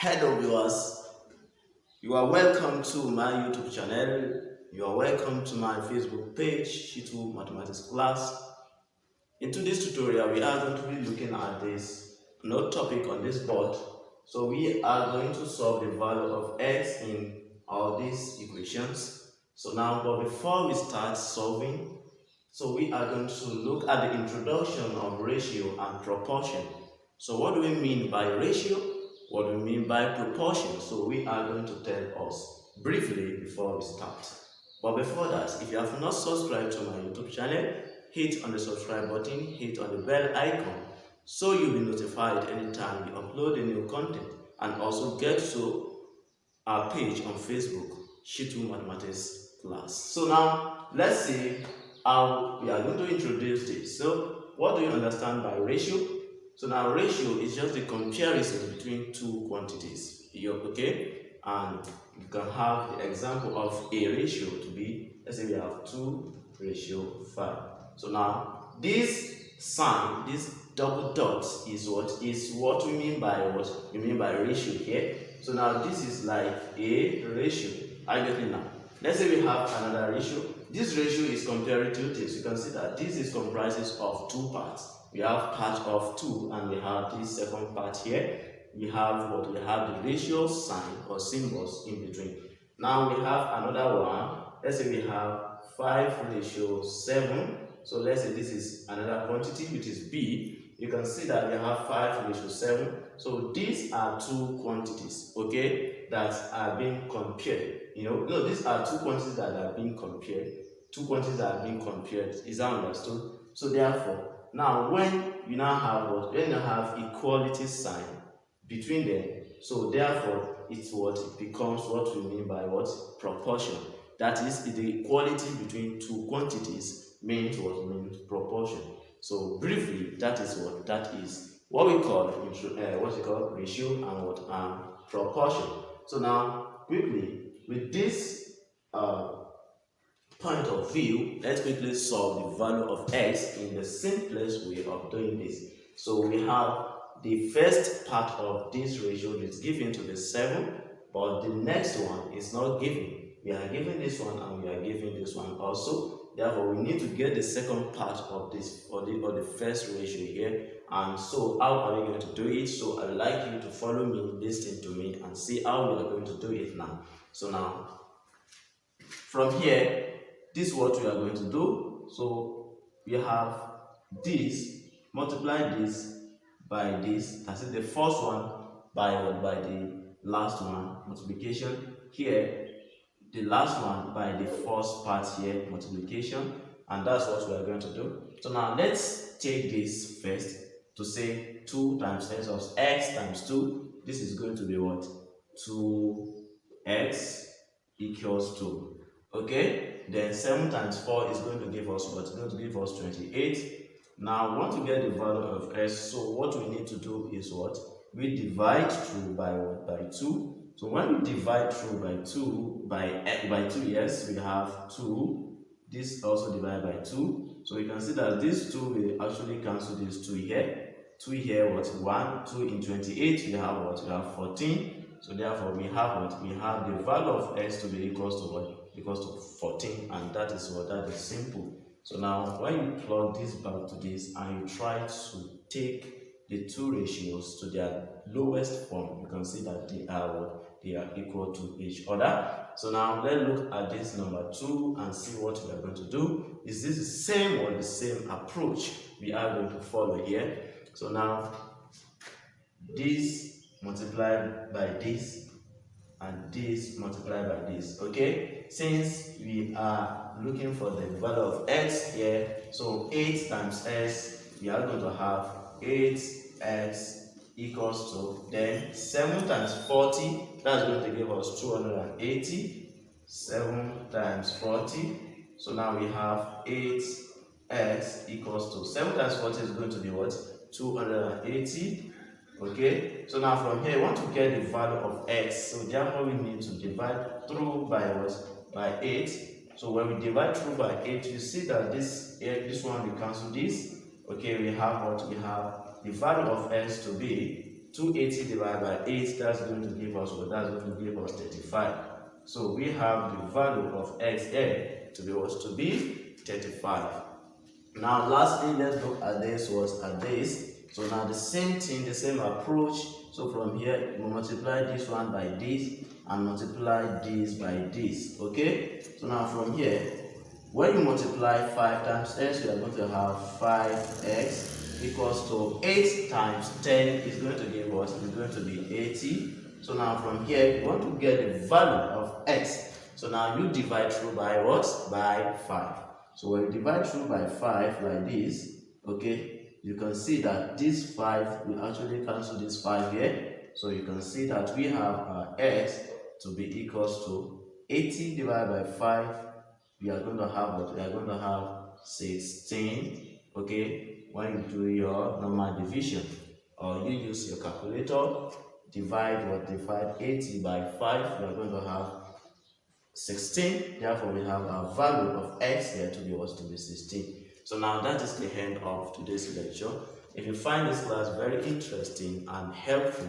Hello viewers, you are welcome to my YouTube channel. You are welcome to my Facebook page, Shitu Mathematics Class. In today's tutorial, we are going to be looking at this note topic on this board. So we are going to solve the value of x in all these equations. So now, but before we start solving, so we are going to look at the introduction of ratio and proportion. So what do we mean by ratio? What do we mean by proportion? So we are going to tell us briefly before we start. But before that, if you have not subscribed to my YouTube channel, hit on the subscribe button, hit on the bell icon, so you'll be notified anytime we upload a new content, and also get to our page on Facebook, Shitu Mathematics Class. So now, let's see how we are going to introduce this. So what do you understand by ratio? So now ratio is just the comparison between two quantities. Okay? And you can have the example of a ratio to be, let's say we have 2:5. So now this sign, this double dot is what we mean by ratio here. So now this is like a ratio. I get it now. Let's say we have another ratio. This ratio is comparing two things. You can see that this is comprises of two parts. We have part of 2 and we have this second part here. We have what? We have the ratio sign or symbols in between. Now we have another one. Let's say we have 5:7. So let's say this is another quantity, which is B. You can see that we have 5:7. So these are two quantities, okay, that are being compared. No, these are two quantities that are being compared. Two quantities that are being compared. Is that understood? So therefore, now when you now have what? When you have equality sign between them, so therefore it becomes what we mean by what? Proportion. That is, the equality between two quantities means what? Means proportion. So briefly, that is what that is. What we call ratio and what proportion. So now quickly with this point of view, let's quickly solve the value of x in the simplest way of doing this. So we have the first part of this ratio is given to the 7, but the next one is not given. We are given this one and we are given this one also. Therefore, we need to get the second part of this or the first ratio here. And so how are we going to do it? So I would like you to follow me, listen to me, and see how we are going to do it now. So now, from here, this is what we are going to do. So we have this, multiply this by this. That's it, the first one by the last one, multiplication. Here, the last one by the first part here, multiplication. And that's what we are going to do. So now let's take this first to say 2 times x of x times 2. This is going to be what? 2x equals 2. Okay, then 7 times 4 is going to give us what? It's going to give us 28. Now we want to get the value of s, so what we need to do is what? We divide through by what? By 2. So when we divide through by 2, by 2, yes, we have 2. This also divided by 2. So you can see that this 2 will actually cancel this 2 here. 2 here, what? 1, 2 in 28, we have what? We have 14. So therefore we have what? We have the value of s to be equals to what? Equals to 14, and that is what? That is simple. So now when you plug this back to this and you try to take the two ratios to their lowest form, you can see that they are equal to each other. So now let's look at this number 2 and see what we are going to do. Is this the same or the same approach we are going to follow here? So now this multiplied by this and this multiplied by this. Okay, since we are looking for the value of x here, so 8 times s, we are going to have 8x equals to, then 7 times 40, that's going to give us 280. 7 times 40, so now we have 8x equals to, 7 times 40 is going to be what? 280. Okay, so now from here, we want to get the value of x. So therefore, we need to divide through by what? By 8. So when we divide through by 8, you see that this one will cancel this. Okay, we have what? We have the value of x to be 280 divided by 8, that's going to give us what? That's going to give us 35. So we have the value of x here to be what? To be 35. Now lastly, let's look at this. So now the same thing, the same approach. So from here, we multiply this one by this and multiply this by this. Okay? So now from here, when you multiply 5 times x, we are going to have 5x equals to 8 times 10 is going to give us, is going to be 80. So now from here, you want to get the value of x. So now you divide through by what? By 5. So when you divide through by 5 like this, okay, you can see that this 5 will actually cancel this 5 here. So you can see that we have our x to be equals to 80 divided by 5. We are going to have what? We are going to have 16. Okay, when you do your normal division, or you use your calculator, divide 80 by 5, we are going to have 16. Therefore, we have our value of x here to be what? To be 16. So now that is the end of today's lecture. If you find this class very interesting and helpful,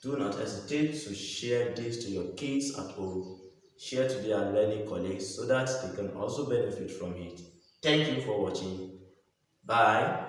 do not hesitate to share this to your kids at home. Share to their learning colleagues so that they can also benefit from it. Thank you for watching. Bye.